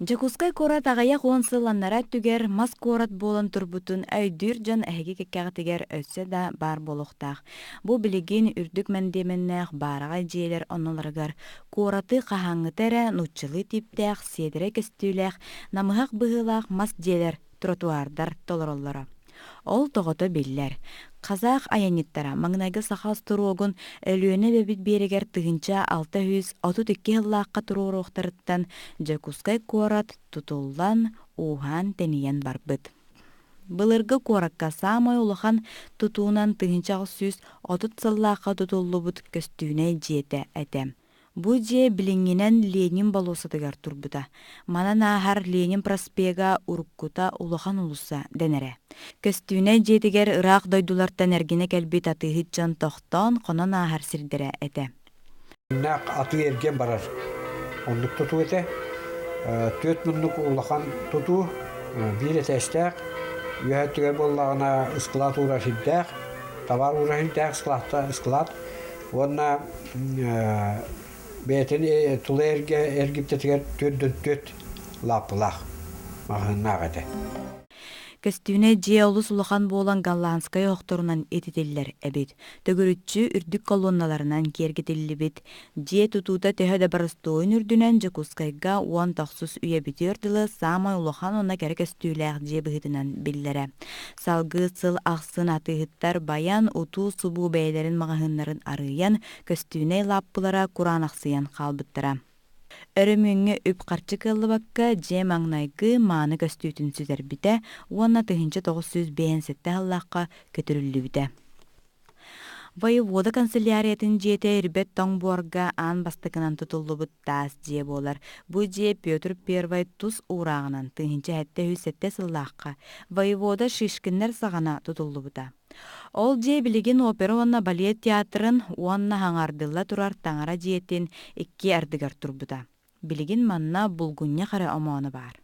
Жакускай корат агая хуансыланнара түгер мас корат болан турбутун өйдүр жан әһеги кеккәгәтигер өссө да бар болохтах. Бу билигин үрдүк мәндеменнәх барага жиелер онноларыгар кораты кахаңытара нуччылы типтәх седере кестүләх намыхак быһылах мас жиелер тротуардар толороллара. Ол тоғото биллер. Қазақ аяниттара маңнайга сахас туруогун өлүөне бебит берегер тыгынча 632 хыллааққа туруоруохтарыттан Жакускай корат тутуллан ухан тениен барбыт. Былыргы коракка самай улахан тутуунан тыгынча 630 сыллааққа тутуллубут көстүүнэ жиэте этем. Бу же билиңинен Ленин болосатыгар турбута. Мана нахар Ленин проспега уруккута улахан улуса денере. Көстүүнэ жетигер ыраак дойдулартан эргене келбит атыгыт жан тохтон кона нахар сирдере эте. Нак аты эрген барар. Ондук туту эте. Төт мундук улахан туту бире тестек. Юһәттүгә боллагына ысклат урашиддәк. Товар урашиддәк ысклат. Онна бетен тулерге эргиптетигер төт лапылах. Махыннагыды. Көстүүнэ же олус улахан болан голландскай охторунан этителлер эбит. Төгүрүтчү үрдүк колонналарынан кергетиллибит. Же тутута төһөдө барыстоойн үрдүнен Жакускайга уан тахсус үйебитиөрдылы самай улахан онна кері көстүүлээх же быһытынан биллере. Салгы сыл ахсын атыһыттар баян уту субу бәйлерин магаһыннарын арыйан көстүүнэ лаппылара куран ахсыян халбыттара. Өрөмүңө үп карчы кыллыбакка же маңнайгы мааны көстүүтүн сүзербите, уанна тыһынча 957 халлааққа көтөрүлүбүтэ. Воевода канцеляриятын жете ирбет тоң буорга ан бастыкынан тутуллубут таас же болар. Бу же Петр I тус ураагынан тыһынча 707 сыллааққа воевода Шишкиннер сагана тутуллубута. Ол же билигин опера уанна балет театрын уанна хаңардылла турар таңара жиетин 2 ардыгар турбута. Билигин манна булгуння хары омоны бар.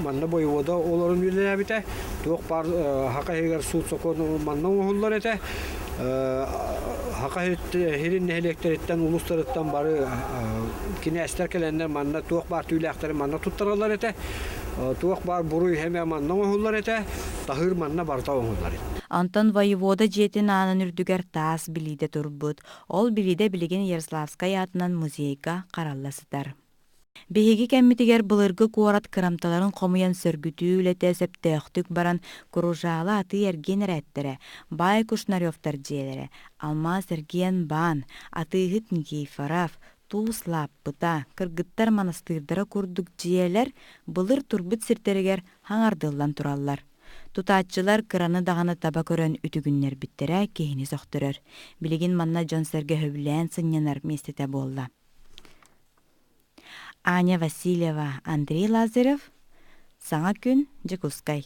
Манна воевода оларын биле бите. Тоқ бар хакайгар суут сокон манна оһуллар эте. Хакайт херин электериттен улустарыттан бары кинестер келендер манна тоқ бар түйләктер манна туттаралар эте. Тоқ бар буруй хеме манна оһуллар эте. Тахыр манна барта оһуллар эте. Антон воевода жетин анын үрдүгер таас билиде турбут. Ол билиде билигин Ярославскай атынан музейга каралласытар. Беһиги кәммитигер былыргы куорат кырамталарын комуян сөргүтүүлете септеохтүк баран куружаала аты эрген эрэттере, бай Кушнаревтар жиелере, Алма Сергиен Бан, атыгыт Никифоров, Туус Лаппыта, кыргыттар манастырдара курдук жиелер былыр турбут сиртеригер хаңардыллан тураллар. Тутаатчылар кыраны даганы таба көрөн үтүгүннер биттере кehini сохтурөр. Билигин манна Жон Серге хөблән сыннянар местете болла. Аня Васильева, Андрей Лазарев. Саңа күн, Жакускай.